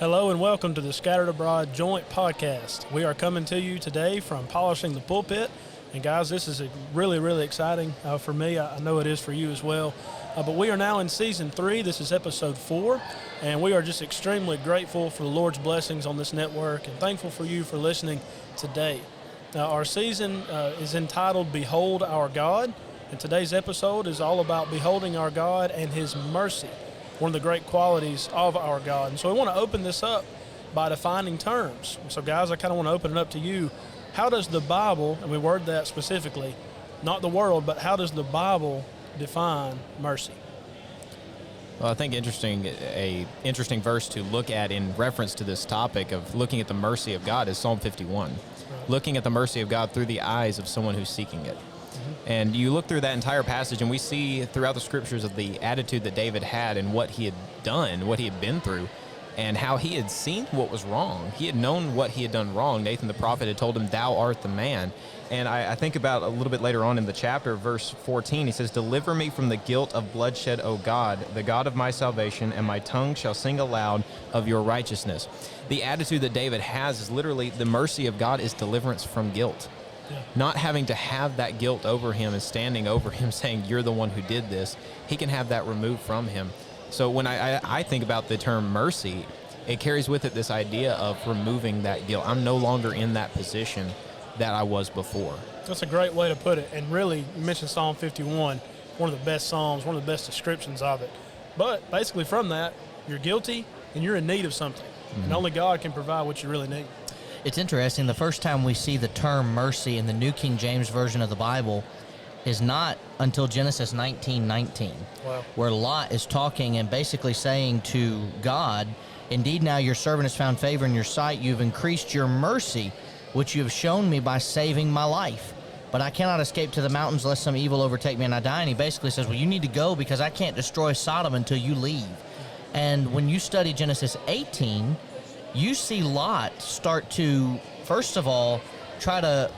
Hello and welcome to the Scattered Abroad Joint Podcast. We are coming to you today from Polishing the Pulpit. And guys, this is really exciting for me. I know it is for you as well. But we are now in Season 3. This is Episode 4. And we are just extremely grateful for the Lord's blessings on this network and thankful for you for listening today. Now, our season is entitled Behold Our God. And today's episode is all about beholding our God and His mercy, one of the great qualities of our God. And so we want to open this up by defining terms. So guys, I kind of want to open it up to you. How does the Bible, and we word that specifically, not the world, but how does the Bible define mercy? Well, I think a interesting verse to look at in reference to this topic of looking at the mercy of God is Psalm 51. Right. Looking at the mercy of God through the eyes of someone who's seeking it. And you look through that entire passage and we see throughout the scriptures of the attitude that David had and what he had done, what he had been through, and how he had seen what was wrong. He had known what he had done wrong. Nathan the prophet had told him, "Thou art the man." And I think about a little bit later on in the chapter, verse 14, he says, "Deliver me from the guilt of bloodshed, O God, the God of my salvation, and my tongue shall sing aloud of your righteousness." The attitude that David has is literally the mercy of God is deliverance from guilt. Yeah. Not having to have that guilt over him and standing over him saying, "You're the one who did this," he can have that removed from him. So when I think about the term mercy, it carries with it this idea of removing that guilt. I'm no longer in that position that I was before. That's a great way to put it. And really, you mentioned Psalm 51, one of the best Psalms, one of the best descriptions of it. But basically from that, you're guilty and you're in need of something. Mm-hmm. And only God can provide what you really need. It's interesting, the first time we see the term mercy in the New King James Version of the Bible is not until Genesis 19:19, wow, where Lot is talking and basically saying to God, "Indeed now your servant has found favor in your sight. You've increased your mercy, which you have shown me by saving my life. But I cannot escape to the mountains lest some evil overtake me and I die." And he basically says, well, you need to go because I can't destroy Sodom until you leave. And when you study Genesis 18, you see Lot start to, first of all, try to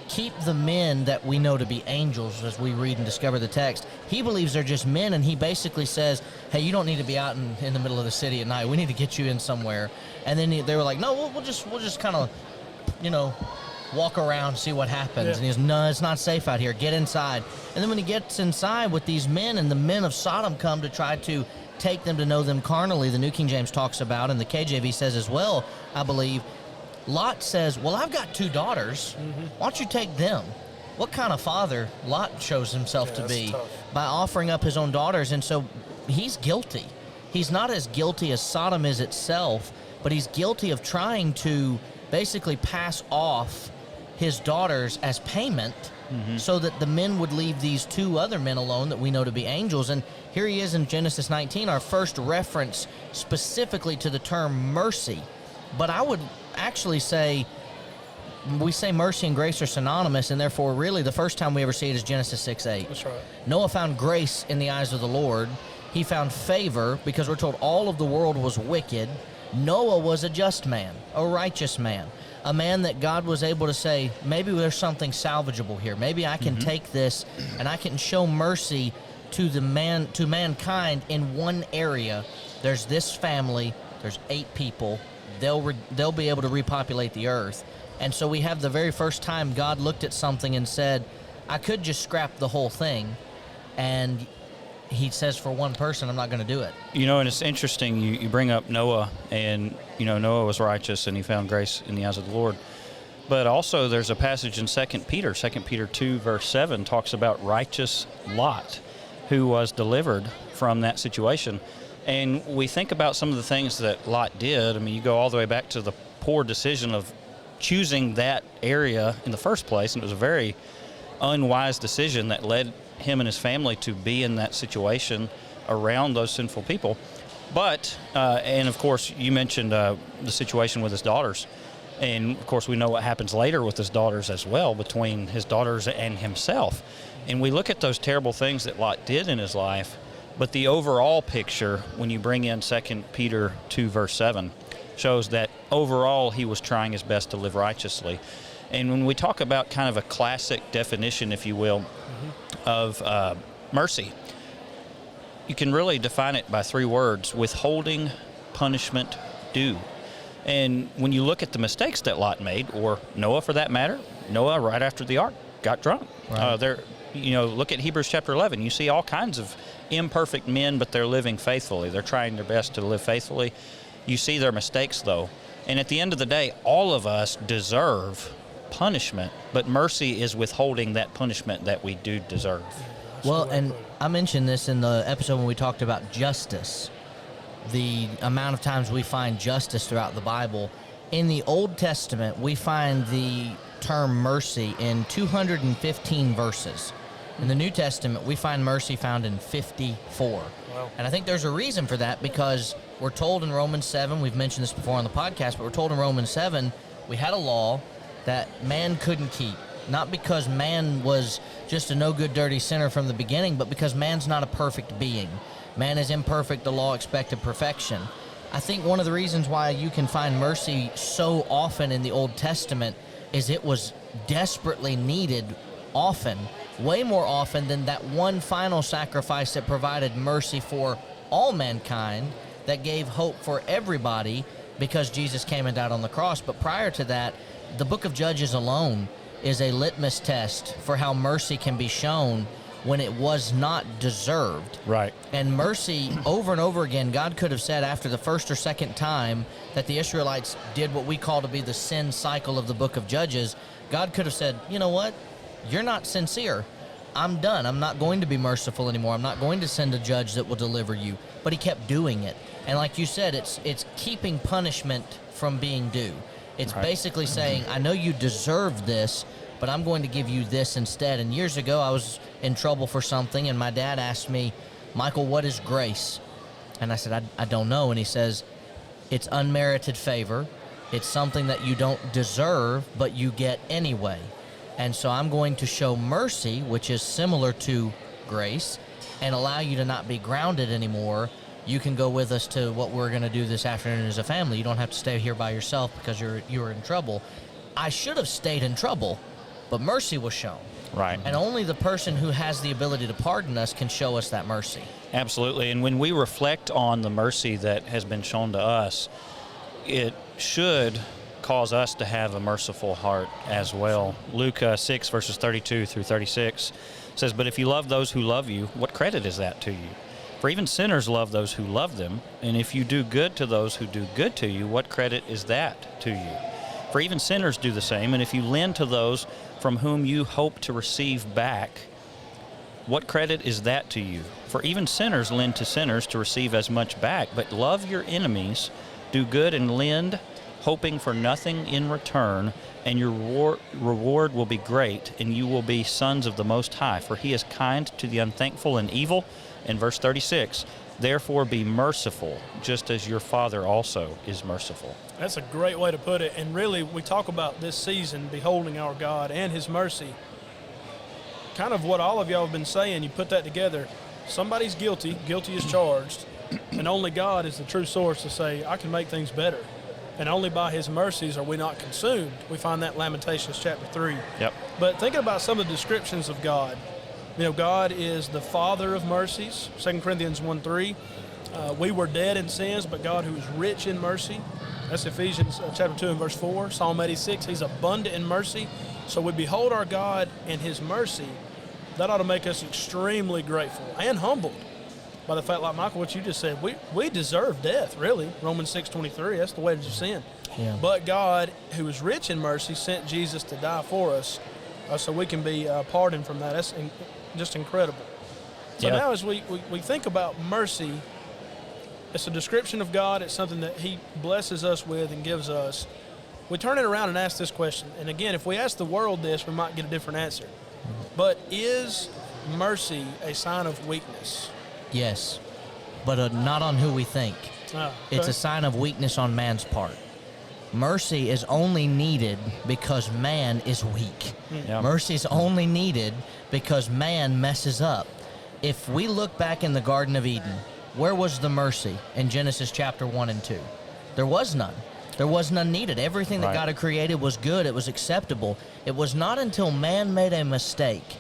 keep the men that we know to be angels as we read and discover the text. He believes they're just men, and he basically says, hey, you don't need to be out in the middle of the city at night. We need to get you in somewhere. And then they were like, no, we'll just kind of, walk around, see what happens. Yeah. And he goes, no, it's not safe out here. Get inside. And then when he gets inside with these men, and the men of Sodom come to try to take them to know them carnally, the New King James talks about, and the KJV says as well, I believe, Lot says, well, I've got 2 daughters. Mm-hmm. Why don't you take them? What kind of father Lot shows himself to be by offering up his own daughters. And so he's guilty. He's not as guilty as Sodom is itself, but he's guilty of trying to basically pass off his daughters as payment, mm-hmm, so that the men would leave these 2 other men alone that we know to be angels. And here he is in Genesis 19, our first reference specifically to the term mercy. But I would actually say, we say mercy and grace are synonymous, and therefore really the first time we ever see it is Genesis 6:8. That's right. Noah found grace in the eyes of the Lord. He found favor because we're told all of the world was wicked. Noah was a just man, a righteous man, a man that God was able to say, maybe there's something salvageable here. Maybe I can, mm-hmm, take this and I can show mercy to mankind in one area. There's this family, there's 8 people. They'll be able to repopulate the earth. And so we have the very first time God looked at something and said, I could just scrap the whole thing. And he says, for one person, I'm not going to do it. And it's interesting, you bring up Noah, and, Noah was righteous and he found grace in the eyes of the Lord. But also there's a passage in 2 Peter 2, verse 7, talks about righteous Lot, who was delivered from that situation. And we think about some of the things that Lot did. I mean, you go all the way back to the poor decision of choosing that area in the first place, and it was a very unwise decision that led him and his family to be in that situation around those sinful people. But, and of course, you mentioned the situation with his daughters. And of course, we know what happens later with his daughters as well, between his daughters and himself. And we look at those terrible things that Lot did in his life, but the overall picture, when you bring in 2 Peter 2, verse 7, shows that overall he was trying his best to live righteously. And when we talk about kind of a classic definition, if you will, mm-hmm, of mercy, you can really define it by 3 words: withholding punishment do. And when you look at the mistakes that Lot made, or Noah for that matter, Noah right after the ark got drunk. Right. Look at Hebrews chapter 11. You see all kinds of imperfect men, but they're living faithfully. They're trying their best to live faithfully. You see their mistakes, though. And at the end of the day, all of us deserve punishment, but mercy is withholding that punishment that we do deserve. Well, and I mentioned this in the episode when we talked about justice, the amount of times we find justice throughout the Bible. In the Old Testament, we find the term mercy in 215 verses. In the New Testament, we find mercy found in 54. Wow. And I think there's a reason for that, because we're told in Romans 7, we've mentioned this before on the podcast, but we're told in Romans 7, we had a law that man couldn't keep. Not because man was just a no-good, dirty sinner from the beginning, but because man's not a perfect being. Man is imperfect, the law expected perfection. I think one of the reasons why you can find mercy so often in the Old Testament is it was desperately needed often, way more often than that one final sacrifice that provided mercy for all mankind, that gave hope for everybody because Jesus came and died on the cross. But prior to that, the book of Judges alone is a litmus test for how mercy can be shown when it was not deserved. Right. And mercy, over and over again, God could have said after the first or second time that the Israelites did what we call to be the sin cycle of the book of Judges, God could have said, you know what? You're not sincere. I'm done. I'm not going to be merciful anymore. I'm not going to send a judge that will deliver you. But he kept doing it. And like you said, it's keeping punishment from being due. It's basically saying, I know you deserve this, but I'm going to give you this instead. And years ago, I was in trouble for something, and my dad asked me, Michael, what is grace? And I said, I don't know. And he says, it's unmerited favor. It's something that you don't deserve, but you get anyway. And so I'm going to show mercy, which is similar to grace, and allow you to not be grounded anymore. You can go with us to what we're going to do this afternoon as a family. You don't have to stay here by yourself because you're in trouble. I should have stayed in trouble, but mercy was shown. Right. And only the person who has the ability to pardon us can show us that mercy. Absolutely. And when we reflect on the mercy that has been shown to us, it should cause us to have a merciful heart as well. Luke 6, verses 32 through 36 says, "But if you love those who love you, what credit is that to you? For even sinners love those who love them. And if you do good to those who do good to you, what credit is that to you? For even sinners do the same. And if you lend to those from whom you hope to receive back, what credit is that to you? For even sinners lend to sinners to receive as much back. But love your enemies, do good and lend, hoping for nothing in return, and your reward will be great, and you will be sons of the Most High. For he is kind to the unthankful and evil." In verse 36, "Therefore be merciful, just as your Father also is merciful." That's a great way to put it. And really, we talk about this season, beholding our God and his mercy. Kind of what all of y'all have been saying, you put that together. Somebody's guilty is charged, and only God is the true source to say, I can make things better. And only by his mercies are we not consumed. We find that in Lamentations chapter 3. Yep. But thinking about some of the descriptions of God, God is the Father of mercies, 2 Corinthians 1:3. We were dead in sins, but God who is rich in mercy. That's Ephesians chapter 2 and verse 4. Psalm 86, he's abundant in mercy. So we behold our God and his mercy. That ought to make us extremely grateful and humbled by the fact, like Michael, what you just said, we deserve death, really. Romans 6:23, that's the wages of sin. Yeah. But God, who is rich in mercy, sent Jesus to die for us so we can be pardoned from that. That's just incredible. So Yeah. now as we think about mercy, it's a description of God. It's something that he blesses us with and gives us. We turn it around and ask this question. And again, if we ask the world this, we might get a different answer. But is mercy a sign of weakness? Yes, but not on who we think. Okay. It's a sign of weakness on man's part. Mercy is only needed because man is weak. Yeah. Mercy is only needed because man messes up. If we look back in the Garden of Eden, where was the mercy in Genesis chapter 1 and 2? There was none. There was none needed. Everything that Right. God had created was good. It was acceptable. It was not until man made a mistake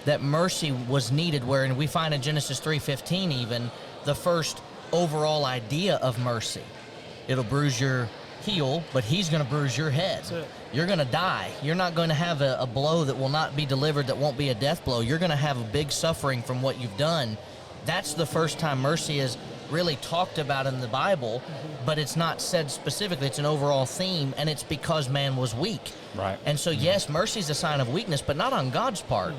that mercy was needed, wherein we find in Genesis 3:15 even the first overall idea of mercy. It'll bruise your heel, but he's going to bruise your head. That's it. You're going to die. You're not going to have a blow that will not be delivered, that won't be a death blow. You're going to have a big suffering from what you've done. That's the first time mercy is really talked about in the Bible, but it's not said specifically. It's an overall theme, and it's because man was weak. Right. And so, yes, mercy is a sign of weakness, but not on God's part.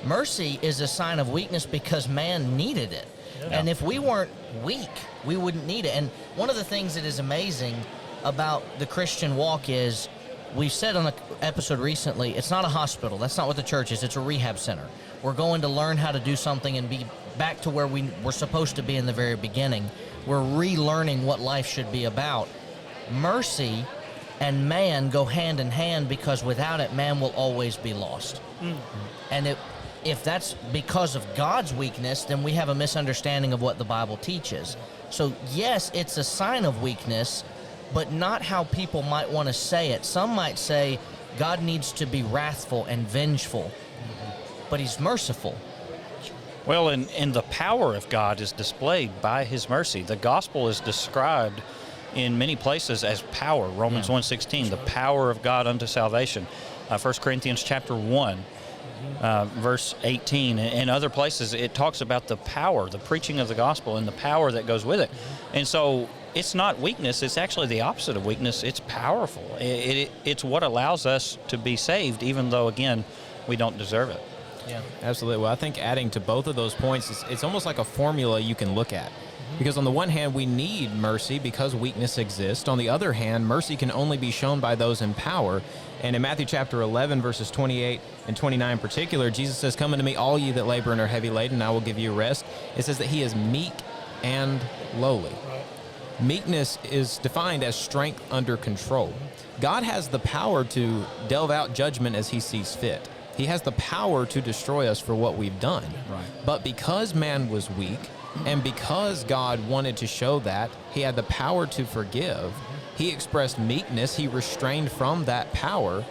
Mercy is a sign of weakness because man needed it. Yeah. And if we weren't weak, we wouldn't need it. And one of the things that is amazing about the Christian walk is, we've said on an episode recently, it's not a hospital. That's not what the church is. It's a rehab center. We're going to learn how to do something and be back to where we were supposed to be in the very beginning. We're relearning what life should be about. Mercy and man go hand in hand, because without it, man will always be lost. And if that's because of God's weakness, then we have a misunderstanding of what the Bible teaches. So yes, it's a sign of weakness, but not how people might want to say it. Some might say God needs to be wrathful and vengeful, but he's merciful. Well, and the power of God is displayed by his mercy. The gospel is described in many places as power. Romans 1:16, the power of God unto salvation. 1 Corinthians chapter 1, verse 18, and other places it talks about the power, the preaching of the gospel, and the power that goes with it. And so it's not weakness, it's actually the opposite of weakness. It's powerful. It's what allows us to be saved, even though, again, we don't deserve it. Yeah. Absolutely. Well, I think adding to both of those points, it's almost like a formula you can look at. Because on the one hand, we need mercy because weakness exists. On the other hand, mercy can only be shown by those in power. And in Matthew chapter 11, verses 28 and 29 in particular, Jesus says, "Come unto me, all ye that labor and are heavy laden, and I will give you rest." It says that he is meek and lowly. Meekness is defined as strength under control. God has the power to delve out judgment as he sees fit. He has the power to destroy us for what we've done. Right. But because man was weak, and because God wanted to show that he had the power to forgive, he expressed meekness. He restrained from that power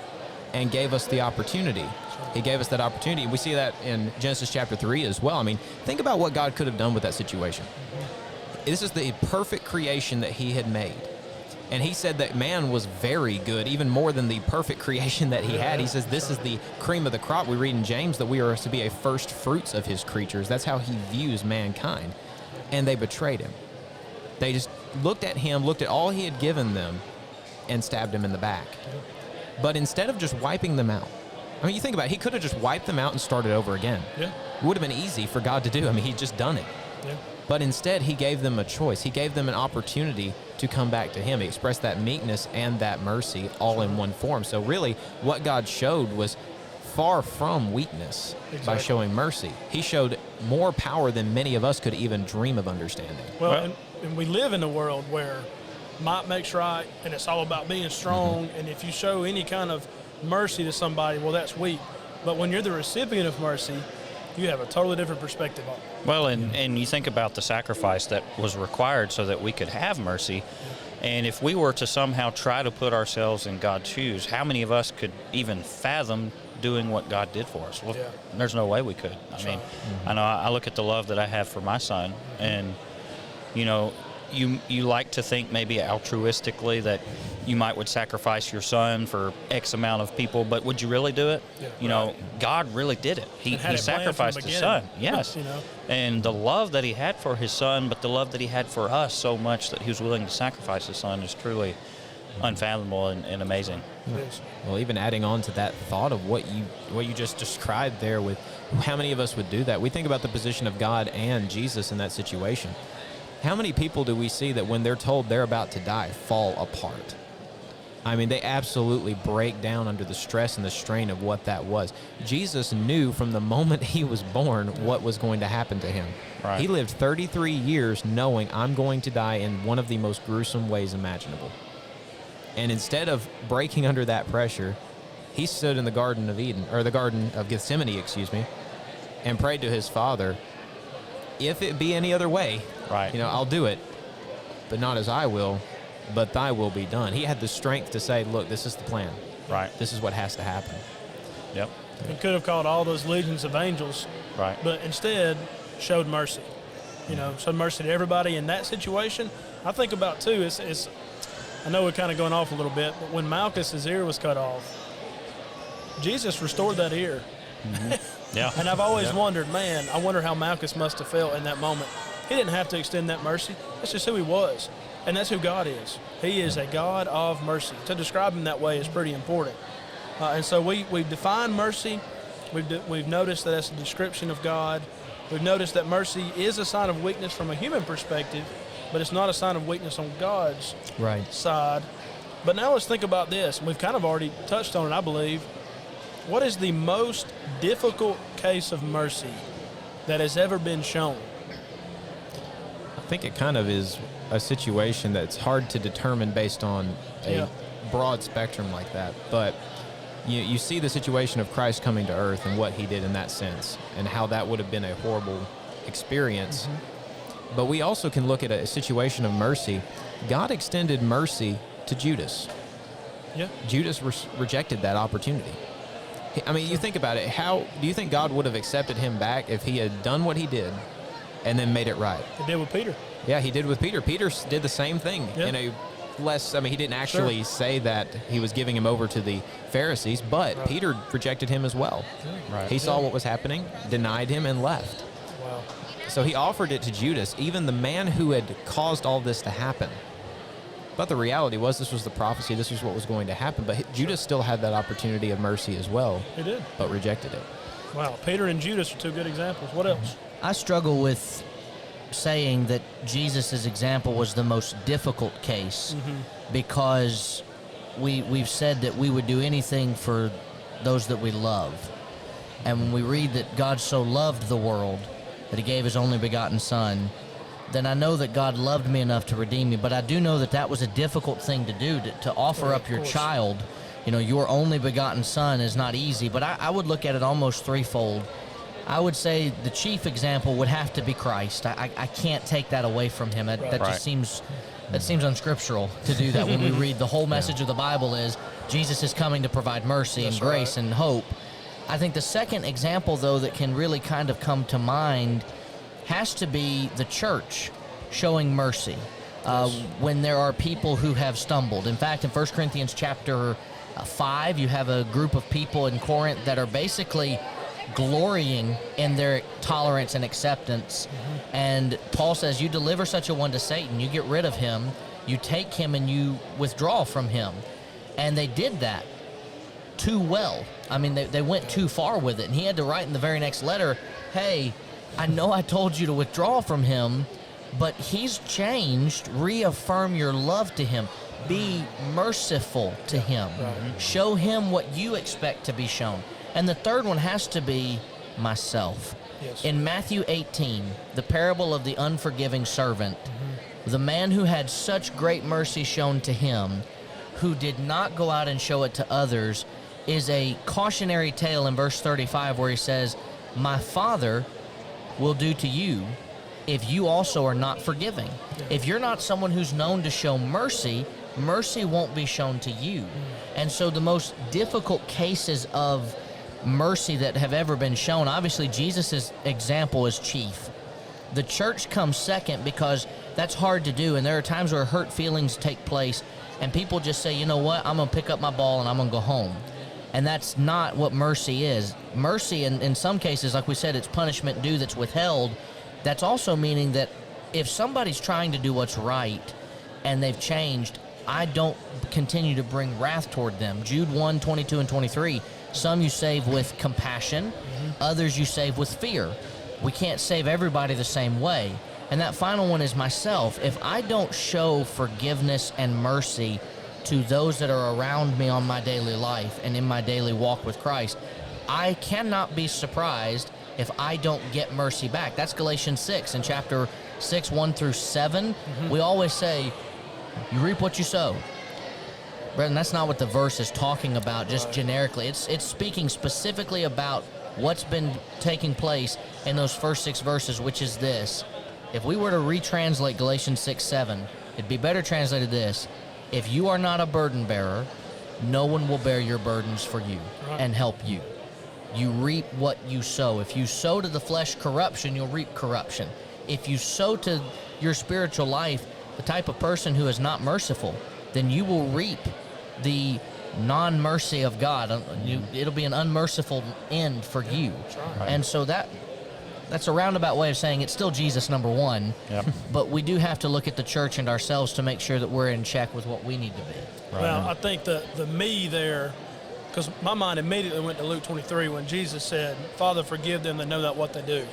and gave us the opportunity. He gave us that opportunity. We see that in Genesis chapter 3 as well. I mean, think about what God could have done with that situation. This is the perfect creation that he had made. And he said that man was very good, even more than the perfect creation that he had. He says this is the cream of the crop. We read in James that we are to be a first fruits of his creatures. That's how he views mankind. And they betrayed him. They just looked at him, looked at all he had given them, and stabbed him in the back. But instead of just wiping them out, I mean, you think about it, he could have just wiped them out and started over again. Yeah. It would have been easy for God to do. I mean, he'd just done it. Yeah. But instead, he gave them a choice. He gave them an opportunity to come back to him. He expressed that meekness and that mercy all in one form. So really, what God showed was far from weakness by showing mercy. He showed more power than many of us could even dream of understanding. Well, and we live in a world where might makes right, and it's all about being strong. And if you show any kind of mercy to somebody, well, that's weak. But when you're the recipient of mercy, you have a totally different perspective on it. Well, and you think about the sacrifice that was required so that we could have mercy. And if we were to somehow try to put ourselves in God's shoes, how many of us could even fathom doing what God did for us? Well, there's no way we could. I mean, I know I look at the love that I have for my son, and, you know, you like to think maybe altruistically that you would sacrifice your son for X amount of people, but would you really do it? Yeah, you know, God really did it. He sacrificed his son. Yes. You know? And the love that he had for his son, but the love that he had for us so much that he was willing to sacrifice his son is truly unfathomable and amazing. Well, even adding on to that thought of what you just described there, with how many of us would do that? We think about the position of God and Jesus in that situation. How many people do we see that when they're told they're about to die, fall apart? I mean, they absolutely break down under the stress and the strain of what that was. Jesus knew from the moment he was born what was going to happen to him. Right. He lived 33 years knowing, I'm going to die in one of the most gruesome ways imaginable. And instead of breaking under that pressure, he stood in the Garden of Eden, or the Garden of Gethsemane, and prayed to his Father, if it be any other way, I'll do it, but not as I will, but thy will be done. He had the strength to say, look, this is the plan. Right. This is what has to happen. Yep. He could have called all those legions of angels, Right. but instead showed mercy. Showed mercy to everybody in that situation. I think about, too, it's I know we're kind of going off a little bit, but when Malchus's ear was cut off, Jesus restored that ear. Yeah. And I've always wondered, man, I wonder how Malchus must have felt in that moment. He didn't have to extend that mercy. That's just who he was. And that's who God is. He is a God of mercy. To describe him that way is pretty important. And so we've defined mercy. We've noticed that that's a description of God. We've noticed that mercy is a sign of weakness from a human perspective, but it's not a sign of weakness on God's side. But now let's think about this. We've kind of already touched on it, I believe. What is the most difficult case of mercy that has ever been shown? I think it kind of is a situation that's hard to determine based on a broad spectrum like that. But you see the situation of Christ coming to earth and what he did in that sense and how that would have been a horrible experience. But we also can look at a situation of mercy. God extended mercy to Judas. Yeah. Judas rejected that opportunity. I mean, you think about it. How do you think God would have accepted him back if he had done what he did and then made it right? He did with Peter. Yeah, he did with Peter. Peter did the same thing in a less, I mean, he didn't actually say that he was giving him over to the Pharisees, but Peter rejected him as well. Right. He saw what was happening, denied him, and left. Wow. So he offered it to Judas, even the man who had caused all this to happen. But the reality was this was the prophecy, this was what was going to happen. But Judas still had that opportunity of mercy as well. He did. But rejected it. Wow. Peter and Judas are two good examples. What else? I struggle with saying that Jesus' example was the most difficult case because we've said that we would do anything for those that we love. And when we read that God so loved the world that he gave his only begotten son, then I know that God loved me enough to redeem me. But I do know that that was a difficult thing to do, to offer up your child. You know, your only begotten son is not easy. But I would look at it almost threefold. I would say the chief example would have to be Christ. I can't take that away from him. That just seems unscriptural to do that when we read the whole message of the Bible is Jesus is coming to provide mercy and grace and hope. I think the second example, though, that can really kind of come to mind has to be the church showing mercy when there are people who have stumbled. In fact, in 1 Corinthians chapter 5, you have a group of people in Corinth that are basically glorying in their tolerance and acceptance. And Paul says, you deliver such a one to Satan, you get rid of him, you take him and you withdraw from him. And they did that too well. I mean, they went too far with it. And he had to write in the very next letter, hey, I know I told you to withdraw from him, but he's changed. Reaffirm your love to him. Be merciful to him. Show him what you expect to be shown. And the third one has to be myself. Yes. In Matthew 18, the parable of the unforgiving servant, the man who had such great mercy shown to him, who did not go out and show it to others, is a cautionary tale in verse 35 where he says, my Father will do to you if you also are not forgiving. If you're not someone who's known to show mercy, mercy won't be shown to you. And so the most difficult cases of mercy that have ever been shown, obviously Jesus' example is chief. The church comes second because that's hard to do, and there are times where hurt feelings take place and people just say, you know what, I'm going to pick up my ball and I'm going to go home. And that's not what mercy is. Mercy, in some cases, like we said, it's punishment due that's withheld. That's also meaning that if somebody's trying to do what's right and they've changed, I don't continue to bring wrath toward them. Jude 1, 22 and 23, some you save with compassion, others you save with fear. We can't save everybody the same way. And that final one is myself. If I don't show forgiveness and mercy to those that are around me on my daily life and in my daily walk with Christ, I cannot be surprised if I don't get mercy back. That's Galatians 6. In chapter 6, 1 through 7, we always say, you reap what you sow. Brethren, that's not what the verse is talking about just generically. It's speaking specifically about what's been taking place in those first 6 verses, which is this. If we were to retranslate Galatians 6, 7, it'd be better translated this. If you are not a burden bearer, no one will bear your burdens for you and help you. You reap what you sow. If you sow to the flesh corruption, you'll reap corruption. If you sow to your spiritual life, the type of person who is not merciful, then you will reap the non-mercy of God. It'll be an unmerciful end for you. Right. And so that's a roundabout way of saying it's still Jesus number one. Yep. But we do have to look at the church and ourselves to make sure that we're in check with what we need to be. Right. Well, I think the me there, because my mind immediately went to Luke 23 when Jesus said, Father, forgive them, they know not what they do.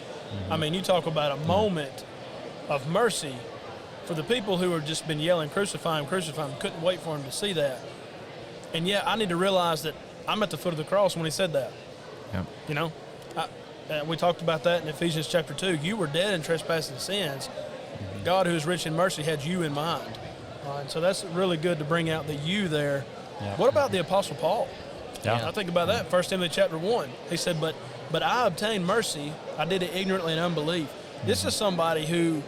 I mean, you talk about a moment of mercy for the people who have just been yelling, crucify him, couldn't wait for him to see that. And yet I need to realize that I'm at the foot of the cross when he said that. Yeah. You know, we talked about that in Ephesians chapter 2. You were dead in trespasses and sins. God, who is rich in mercy, had you in mind. And so that's really good to bring out the you there. Yeah. What about the Apostle Paul? Yeah. I think about that. 1 Timothy chapter 1. He said, but I obtained mercy. I did it ignorantly in unbelief. This is somebody who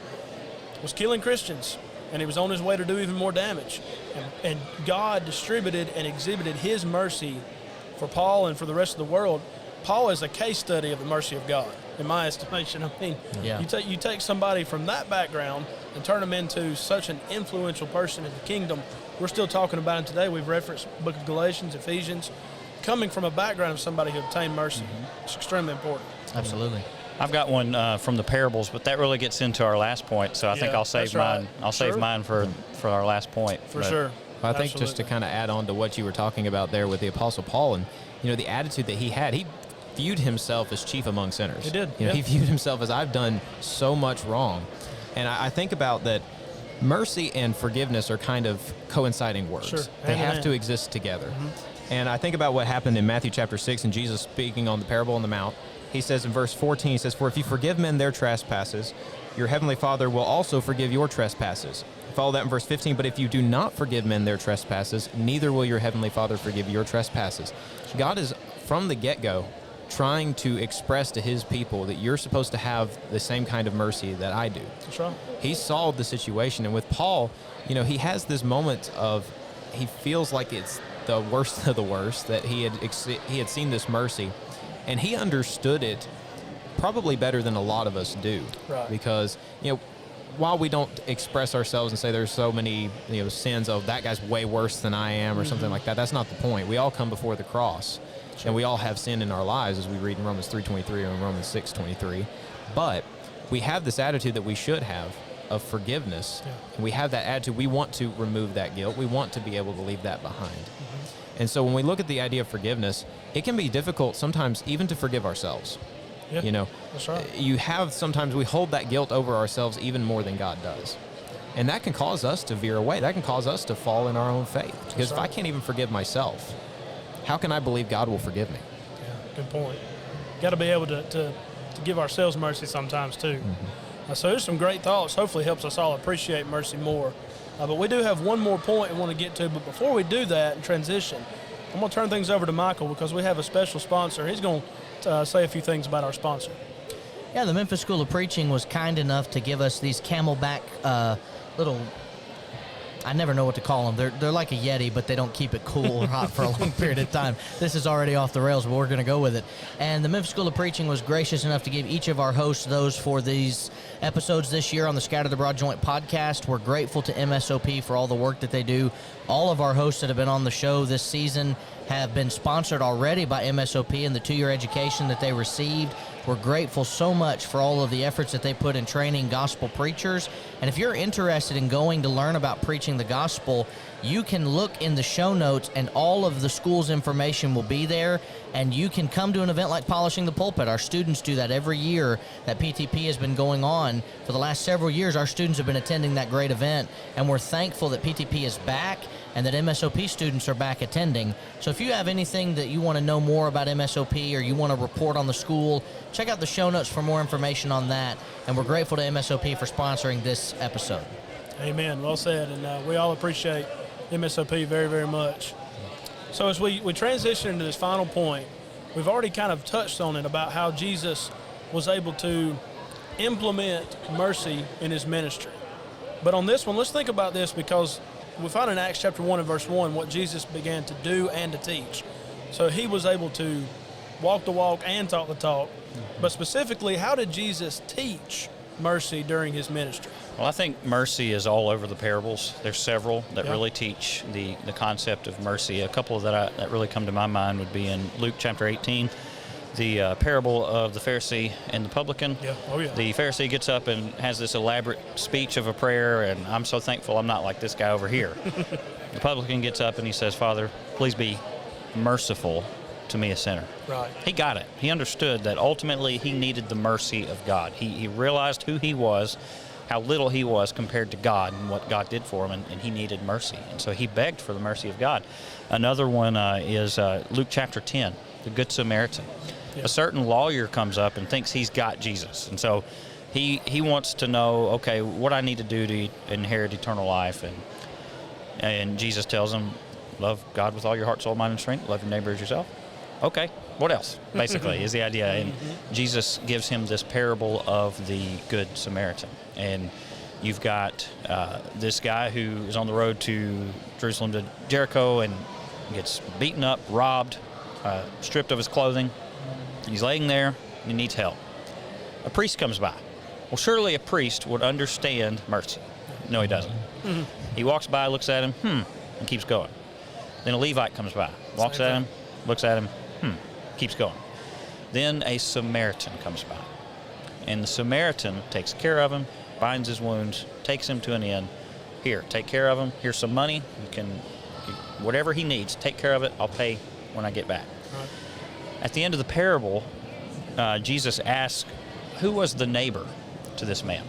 was killing Christians, and he was on his way to do even more damage. And God distributed and exhibited his mercy for Paul and for the rest of the world. Paul is a case study of the mercy of God, in my estimation. I mean, you take somebody from that background and turn them into such an influential person in the kingdom. We're still talking about him today. We've referenced the book of Galatians, Ephesians. Coming from a background of somebody who obtained mercy, it's extremely important. Absolutely. I've got one from the parables, but that really gets into our last point. So I think I'll save mine. I'll save mine for our last point. For sure. I think just to kind of add on to what you were talking about there with the Apostle Paul, and the attitude that he had, he viewed himself as chief among sinners. He did. He viewed himself as, I've done so much wrong. And I think about that mercy and forgiveness are kind of coinciding words. Sure. They have to exist together. And I think about what happened in Matthew chapter 6 and Jesus speaking on the parable on the Mount. He says in verse 14, he says, for if you forgive men their trespasses, your heavenly Father will also forgive your trespasses. Follow that in verse 15, but if you do not forgive men their trespasses, neither will your heavenly Father forgive your trespasses. God is, from the get-go, trying to express to his people that you're supposed to have the same kind of mercy that I do. That's right. He solved the situation. And with Paul, he has this moment of, he feels like it's the worst of the worst, that he had seen this mercy, and he understood it probably better than a lot of us do. Right. Because, while we don't express ourselves and say there's so many sins, that guy's way worse than I am or something like that, that's not the point. We all come before the cross. Sure. And we all have sin in our lives, as we read in Romans 3:23 or in Romans 6:23. But we have this attitude that we should have of forgiveness. Yeah. And we have that attitude. We want to remove that guilt. We want to be able to leave that behind. And so when we look at the idea of forgiveness, it can be difficult sometimes even to forgive ourselves. Yeah, that's right. Sometimes we hold that guilt over ourselves even more than God does. And that can cause us to veer away. That can cause us to fall in our own faith. Because if I can't even forgive myself, how can I believe God will forgive me? Yeah, good point. Got to be able to give ourselves mercy sometimes too. So there's some great thoughts. Hopefully helps us all appreciate mercy more. But we do have one more point we want to get to. But before we do that and transition, I'm going to turn things over to Michael because we have a special sponsor. He's going to say a few things about our sponsor. Yeah, the Memphis School of Preaching was kind enough to give us these Camelback little, I never know what to call them. They're like a Yeti, but they don't keep it cool or hot for a long period of time. This is already off the rails, but we're going to go with it. And the Memphis School of Preaching was gracious enough to give each of our hosts those for these episodes this year on the Scattered Abroad Joint podcast. We're grateful to MSOP for all the work that they do. All of our hosts that have been on the show this season have been sponsored already by MSOP and the 2-year education that they received. We're grateful so much for all of the efforts that they put in training gospel preachers. And if you're interested in going to learn about preaching the gospel, you can look in the show notes and all of the school's information will be there. And you can come to an event like Polishing the Pulpit. Our students do that every year that PTP has been going on. For the last several years, our students have been attending that great event. And we're thankful that PTP is back and that MSOP students are back attending. So if you have anything that you want to know more about MSOP or you want to report on the school, check out the show notes for more information on that. And we're grateful to MSOP for sponsoring this episode. Amen. Well said. And we all appreciate MSOP very, very much. So as we transition into this final point, we've already kind of touched on it about how Jesus was able to implement mercy in his ministry. But on this one, let's think about this because we find in Acts chapter 1 and verse 1 what Jesus began to do and to teach. So he was able to walk the walk and talk the talk. But specifically, how did Jesus teach mercy during his ministry? Well, I think mercy is all over the parables. There's several that Yeah. really teach the concept of mercy. A couple that really come to my mind would be in Luke chapter 18, the parable of the Pharisee and the publican. Yeah. Oh, yeah. The Pharisee gets up and has this elaborate speech of a prayer, and I'm so thankful I'm not like this guy over here. The publican gets up and he says, Father, please be merciful to me, a sinner. Right. He got it. He understood that ultimately he needed the mercy of God. He realized who he was, how little he was compared to God and what God did for him, and he needed mercy. And so he begged for the mercy of God. Another one is Luke chapter 10, the Good Samaritan. Yeah. A certain lawyer comes up and thinks he's got Jesus. And so he wants to know, okay, what I need to do to inherit eternal life. And Jesus tells him, love God with all your heart, soul, mind, and strength. Love your neighbor as yourself. Okay, what else, basically, is the idea. And Jesus gives him this parable of the Good Samaritan. And you've got this guy who is on the road to Jerusalem to Jericho and gets beaten up, robbed, stripped of his clothing. He's laying there and he needs help. A priest comes by. Well, surely a priest would understand mercy. No, he doesn't. He walks by, looks at him, and keeps going. Then a Levite comes by, walks at him, looks at him, keeps going. Then a Samaritan comes by, and the Samaritan takes care of him, binds his wounds, takes him to an inn. Here, take care of him. Here's some money. Whatever he needs, take care of it. I'll pay when I get back. Right. At the end of the parable, Jesus asks, who was the neighbor to this man?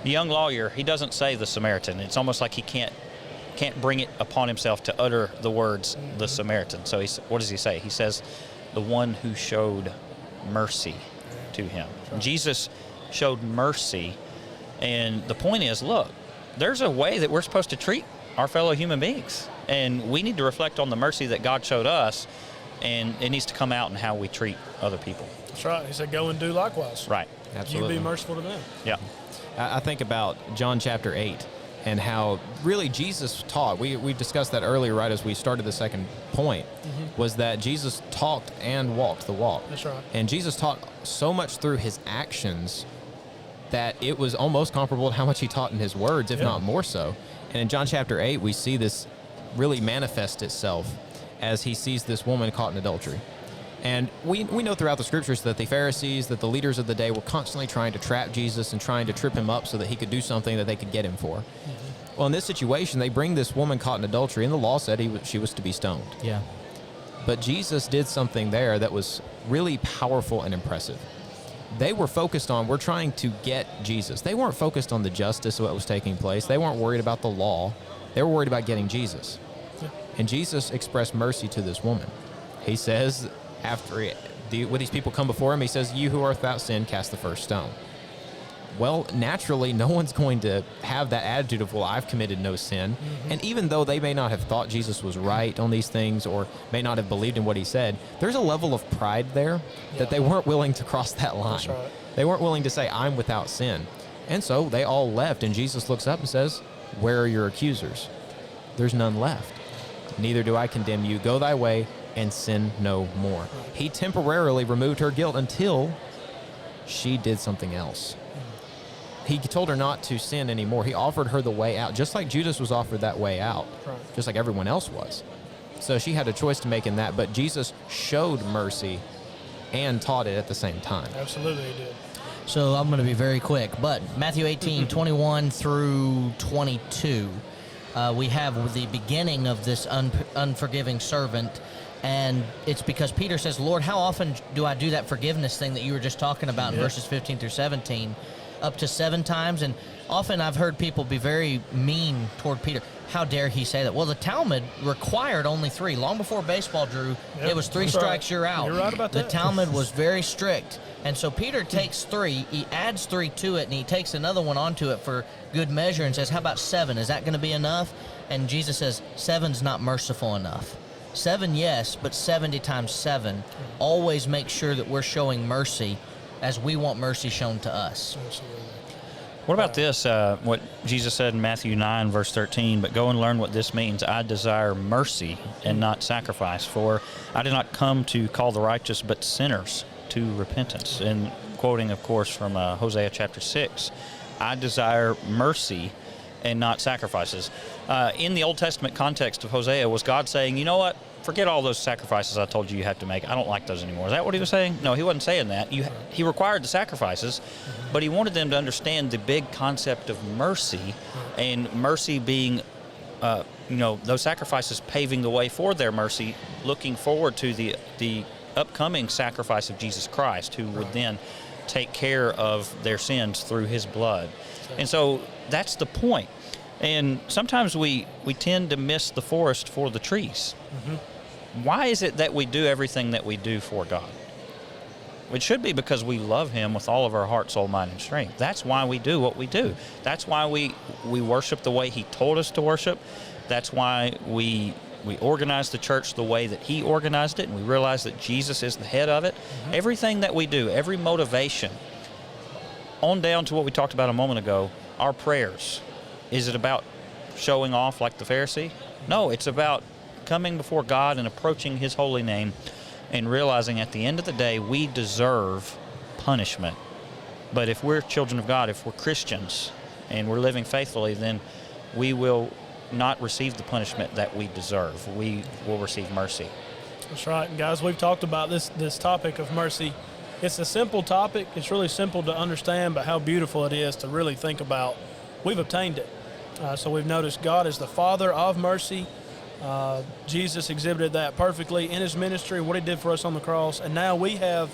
The young lawyer, he doesn't say the Samaritan. It's almost like he can't bring it upon himself to utter the words, the Samaritan. So what does he say? He says, the one who showed mercy to him. Right. Jesus showed mercy, and the point is, look, there's a way that we're supposed to treat our fellow human beings, and we need to reflect on the mercy that God showed us, and it needs to come out in how we treat other people. That's right. He said, go and do likewise. Right. Absolutely. You be merciful to them. Yeah. I think about John chapter 8 and how really Jesus taught. We discussed that earlier, right, as we started the second point, was that Jesus talked and walked the walk. That's right. And Jesus taught so much through his actions that it was almost comparable to how much he taught in his words, if not more so. And in John chapter 8, we see this really manifest itself as he sees this woman caught in adultery. And we know throughout the scriptures that the Pharisees, that the leaders of the day were constantly trying to trap Jesus and trying to trip him up so that he could do something that they could get him for. Well, in this situation, they bring this woman caught in adultery, and the law said she was to be stoned. Yeah. But Jesus did something there that was really powerful and impressive. They were focused on, we're trying to get Jesus. They weren't focused on the justice of what was taking place. They weren't worried about the law. They were worried about getting Jesus. Yeah. And Jesus expressed mercy to this woman. He says, when these people come before him, he says, you who are without sin, cast the first stone. Well, naturally, no one's going to have that attitude of, well, I've committed no sin. And even though they may not have thought Jesus was right on these things or may not have believed in what he said, there's a level of pride there that they weren't willing to cross that line. That's right. They weren't willing to say, I'm without sin. And so they all left, and Jesus looks up and says, where are your accusers? There's none left. Neither do I condemn you. Go thy way and sin no more. He temporarily removed her guilt until she did something else. He told her not to sin anymore. He offered her the way out, just like Judas was offered that way out, just like everyone else was. So she had a choice to make in that, but Jesus showed mercy and taught it at the same time. Absolutely, he did. So I'm going to be very quick, but Matthew 18, 21 through 22, we have the beginning of this unforgiving servant, and it's because Peter says, Lord, how often do I do that forgiveness thing that you were just talking about in verses 15 through 17? Up to 7 times, and often I've heard people be very mean toward Peter. How dare he say that? Well, the Talmud required only 3. Long before baseball, Drew, it was 3 strikes, you're out. You're right about that. The Talmud was very strict, and so Peter takes 3, he adds 3 to it, and he takes another one onto it for good measure and says, how about 7? Is that going to be enough? And Jesus says, 7's not merciful enough. 7, yes, but 70 times 7. Always make sure that we're showing mercy as we want mercy shown to us. Absolutely. What about this, what Jesus said in Matthew 9, verse 13, but go and learn what this means. I desire mercy and not sacrifice, for I did not come to call the righteous, but sinners to repentance. And quoting, of course, from Hosea chapter 6. I desire mercy and not sacrifices. In the Old Testament context of Hosea, was God saying, you know what? Forget all those sacrifices I told you have to make. I don't like those anymore. Is that what he was saying? No, he wasn't saying that. He required the sacrifices, but he wanted them to understand the big concept of mercy, and mercy being, those sacrifices paving the way for their mercy, looking forward to the upcoming sacrifice of Jesus Christ, who would then take care of their sins through his blood. And so that's the point. And sometimes we tend to miss the forest for the trees. Why is it that we do everything that we do for God? It should be because we love him with all of our heart, soul, mind, and strength. That's why we do what we do. That's why we worship the way he told us to worship. That's why we organize the church the way that he organized it, and we realize that Jesus is the head of it. Everything that we do, every motivation, on down to what we talked about a moment ago, our prayers. Is it about showing off like the Pharisee? No, it's about coming before God and approaching his holy name and realizing at the end of the day we deserve punishment. But if we're children of God, if we're Christians and we're living faithfully, then we will not receive the punishment that we deserve. We will receive mercy. That's right. And guys, we've talked about this topic of mercy. It's a simple topic. It's really simple to understand, but how beautiful it is to really think about. We've obtained it. So we've noticed God is the Father of mercy. Jesus exhibited that perfectly in his ministry, what he did for us on the cross, and now we have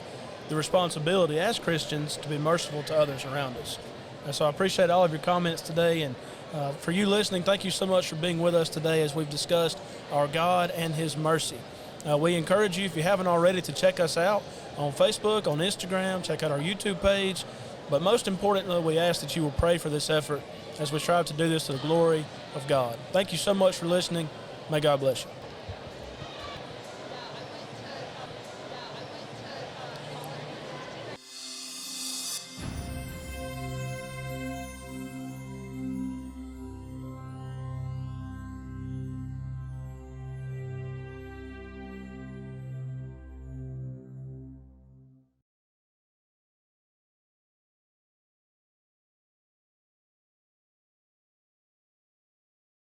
the responsibility as Christians to be merciful to others around us. And so I appreciate all of your comments today, and for you listening, thank you so much for being with us today as we've discussed our God and his mercy. We encourage you, if you haven't already, to check us out on Facebook, on Instagram, check out our YouTube page, but most importantly, we ask that you will pray for this effort as we strive to do this to the glory of God. Thank you so much for listening. May God bless you.